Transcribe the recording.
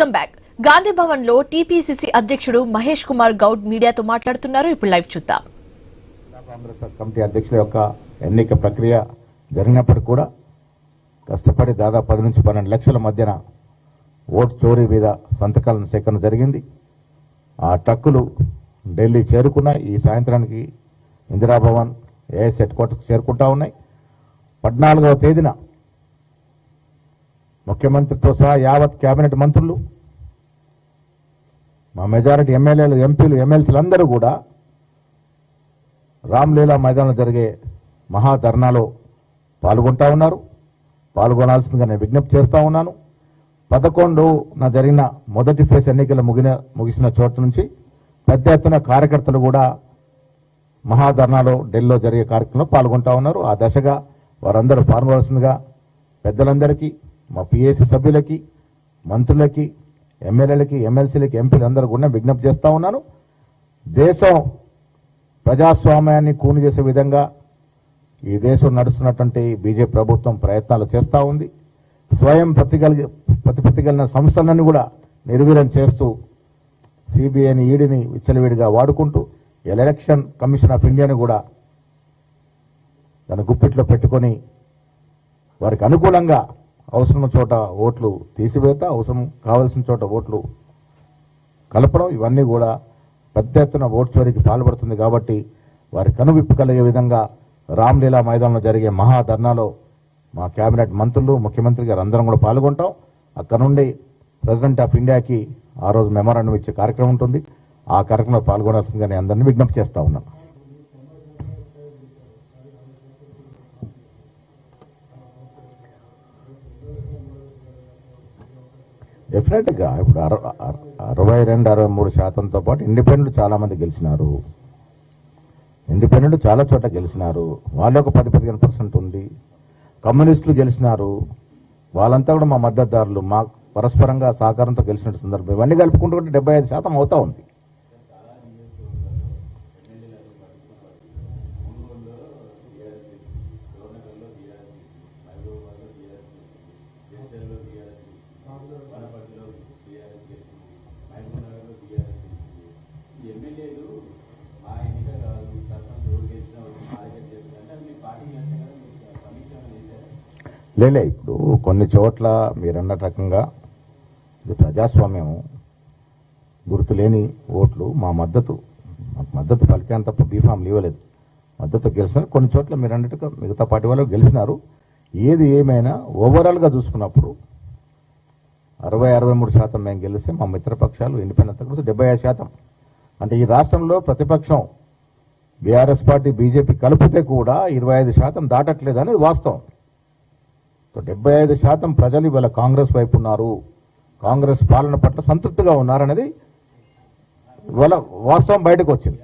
Come back. Gandhi Bhavan లో TPCC అధ్యక్షుడు మహేష్ కుమార్ గౌడ్ మీడియాతో మాట్లాడుతున్నారు. ఇప్పుడు లైవ్ చూద్దాం. కాంగ్రెస్ కమిటీ అధ్యక్షుల యొక్క ఎన్నిక ప్రక్రియ జరిగినప్పటికీ కూడా కష్టపడి దాదాపు 10 నుంచి 12 లక్షల మధ్యన ఓటు చోరీ మీద సంతకాలను సేకరణ జరిగింది. ఆ ట్రక్కులు ఢిల్లీ చేరుకున్నాయి. ఈ సాయంత్రానికి ఇందిరాభవన్ ఏఎస్ హెడ్ క్వార్టర్స్ చేరుకుంటా ఉన్నాయి. 14వ తేదీన ముఖ్యమంత్రితో సహా యావత్ కేబినెట్ మంత్రులు, మా మెజారిటీ ఎమ్మెల్యేలు, ఎంపీలు, ఎమ్మెల్సీలు అందరూ కూడా రామ్లీలా మైదానంలో జరిగే మహాధర్నాలో పాల్గొంటా ఉన్నారు. పాల్గొనాల్సిందిగా నేను విజ్ఞప్తి చేస్తా ఉన్నాను. 11న జరిగిన మొదటి ఫేజ్ ఎన్నికలు ముగిసిన చోటు నుంచి పెద్ద ఎత్తున కార్యకర్తలు కూడా మహాధర్నాలో ఢిల్లీలో జరిగే కార్యక్రమంలో పాల్గొంటా ఉన్నారు. ఆ దశగా వారందరూ పాల్గొనాల్సిందిగా పెద్దలందరికీ, మా పిఏసీ సభ్యులకి, మంత్రులకి, ఎమ్మెల్యేలకి, ఎమ్మెల్సీలకి, ఎంపీలందరూ కూడా విజ్ఞప్తి చేస్తా ఉన్నాను. దేశం ప్రజాస్వామ్యాన్ని కూని చేసే విధంగా ఈ దేశం నడుస్తున్నటువంటి బీజేపీ ప్రభుత్వం ప్రయత్నాలు చేస్తూ ఉంది. స్వయం ప్రతిపత్తి కలిగిన సంస్థలన్నీ కూడా నిర్వీర్యం చేస్తూ సిబిఐని, ఈడీని విచ్చలవిడిగా వాడుకుంటూ ఎలక్షన్ కమిషన్ ఆఫ్ ఇండియాని కూడా తన గుప్పిట్లో పెట్టుకొని వారికి అనుకూలంగా అవసరం చోట ఓట్లు తీసివేత, అవసరం కావాల్సిన చోట ఓట్లు కలపడం, ఇవన్నీ కూడా పెద్ద ఎత్తున ఓటు చోరీకి పాల్పడుతుంది. కాబట్టి వారి కనువిప్పు కలిగే విధంగా రామ్లీలా మైదానంలో జరిగే మహాధర్నాలో మా కేబినెట్ మంత్రులు, ముఖ్యమంత్రి గారు అందరం కూడా పాల్గొంటాం. అక్కడ నుండి ప్రెసిడెంట్ ఆఫ్ ఇండియాకి ఆ రోజు మెమోరాండం ఇచ్చే కార్యక్రమం ఉంటుంది. ఆ కార్యక్రమంలో పాల్గొనాల్సిందిగా నేను అందరినీ విజ్ఞప్తి చేస్తా ఉన్నాను. డెఫినెట్ గా ఇప్పుడు 62-63% పాటు ఇండిపెండెంట్ చాలా మంది గెలిచినారు. ఇండిపెండెంట్ చాలా చోట గెలిచినారు. వాళ్ళు ఒక 10-15% ఉంది. కమ్యూనిస్టులు గెలిచినారు. వాళ్ళంతా కూడా మా మద్దతుదారులు, మా పరస్పరంగా సహకారంతో గెలిచిన సందర్భం. ఇవన్నీ కలుపుకుంటుంటే 75% అవుతా ఉంది. లేలే, ఇప్పుడు కొన్ని చోట్ల మీరన్న రకంగా ఇది ప్రజాస్వామ్యం, గుర్తులేని ఓట్లు మా మద్దతు పలికాను తప్ప బీఫామ్లు ఇవ్వలేదు. మద్దతు గెలిచిన కొన్ని చోట్ల మీరు అన్నట్టుగా మిగతా పార్టీ వాళ్ళు గెలిచినారు. ఏది ఏమైనా ఓవరాల్గా చూసుకున్నప్పుడు 60-63% మేము గెలిస్తే మా మిత్రపక్షాలు ఇండిపెండెంట్ కలిసి 75%. అంటే ఈ రాష్ట్రంలో ప్రతిపక్షం బీఆర్ఎస్ పార్టీ, బీజేపీ కలిపితే కూడా 25% దాటట్లేదు అనేది వాస్తవం. 75% ప్రజలు ఇవాళ కాంగ్రెస్ వైపు ఉన్నారు, కాంగ్రెస్ పాలన పట్ల సంతృప్తిగా ఉన్నారనేది ఇవాళ వాస్తవం బయటకు వచ్చింది.